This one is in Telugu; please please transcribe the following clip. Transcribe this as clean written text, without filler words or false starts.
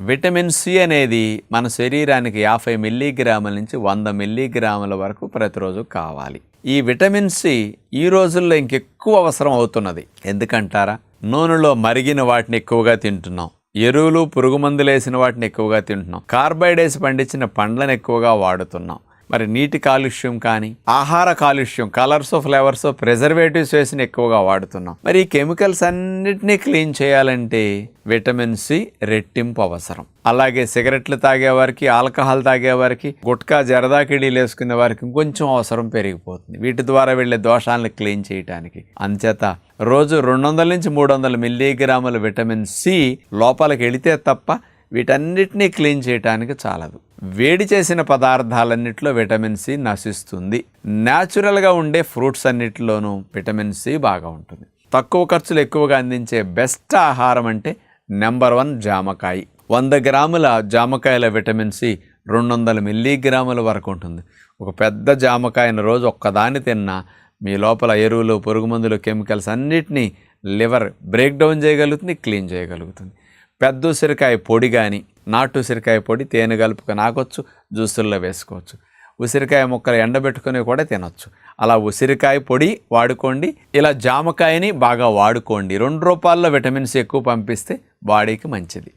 విటమిన్ సి అనేది మన శరీరానికి 50 మిల్లీగ్రాముల నుంచి 100 మిల్లీగ్రాముల వరకు ప్రతిరోజు కావాలి. ఈ విటమిన్ సి ఈ రోజుల్లో ఇంకెక్కువ అవసరం అవుతున్నది. ఎందుకంటారా? నూనెలో మరిగిన వాటిని ఎక్కువగా తింటున్నాం, ఎరువులు పురుగు మందులు వేసిన వాటిని ఎక్కువగా తింటున్నాం, కార్బైడ్రేట్స్ పండించిన పండ్లను ఎక్కువగా వాడుతున్నాం. మరి నీటి కాలుష్యం కానీ ఆహార కాలుష్యం, కలర్స్ ఫ్లేవర్స్ ప్రిజర్వేటివ్స్ వేసిన ఎక్కువగా వాడుతున్నాం. మరి ఈ కెమికల్స్ అన్నిటినీ క్లీన్ చేయాలంటే విటమిన్ సి రెట్టింపు అవసరం. అలాగే సిగరెట్లు తాగేవారికి, ఆల్కహాల్ తాగేవారికి, గుట్కా జరదాకిడీలు వేసుకునే వారికి ఇంకొంచెం అవసరం పెరిగిపోతుంది వీటి ద్వారా వెళ్ళే దోషాలను క్లీన్ చేయడానికి. అంచేత రోజు 200 నుంచి 300 మిల్లీగ్రాముల విటమిన్ సి లోపలికి వెళితే తప్ప వీటన్నిటినీ క్లీన్ చేయడానికి చాలదు. వేడి చేసిన పదార్థాలన్నింటిలో విటమిన్ సి నశిస్తుంది. న్యాచురల్గా ఉండే ఫ్రూట్స్ అన్నిటిలోనూ విటమిన్ సి బాగా ఉంటుంది. తక్కువ ఖర్చులు ఎక్కువగా అందించే బెస్ట్ ఆహారం అంటే నెంబర్ 1 జామకాయ. 100 గ్రాముల జామకాయల విటమిన్ సి 200 మిల్లీగ్రాముల వరకు ఉంటుంది. ఒక పెద్ద జామకాయను రోజు ఒక్కదాన్ని తిన్నా మీ లోపల ఎరువులు, పురుగు మందులు, కెమికల్స్ అన్నిటినీ లివర్ బ్రేక్ డౌన్ చేయగలుగుతుంది, క్లీన్ చేయగలుగుతుంది. పెద్ద ఉసిరికాయ పొడి కానీ, నాటు ఉసిరికాయ పొడి తేనె కలుపుకొని నాకొచ్చు, జ్యూసుల్లో వేసుకోవచ్చు. ఉసిరికాయ ముక్కలు ఎండబెట్టుకొని కూడా తినొచ్చు. అలా ఉసిరికాయ పొడి వాడుకోండి, ఇలా జామకాయని బాగా వాడుకోండి. 2 రూపాయల్లో విటమిన్ సి ఎక్కువ పంపిస్తే బాడీకి మంచిది.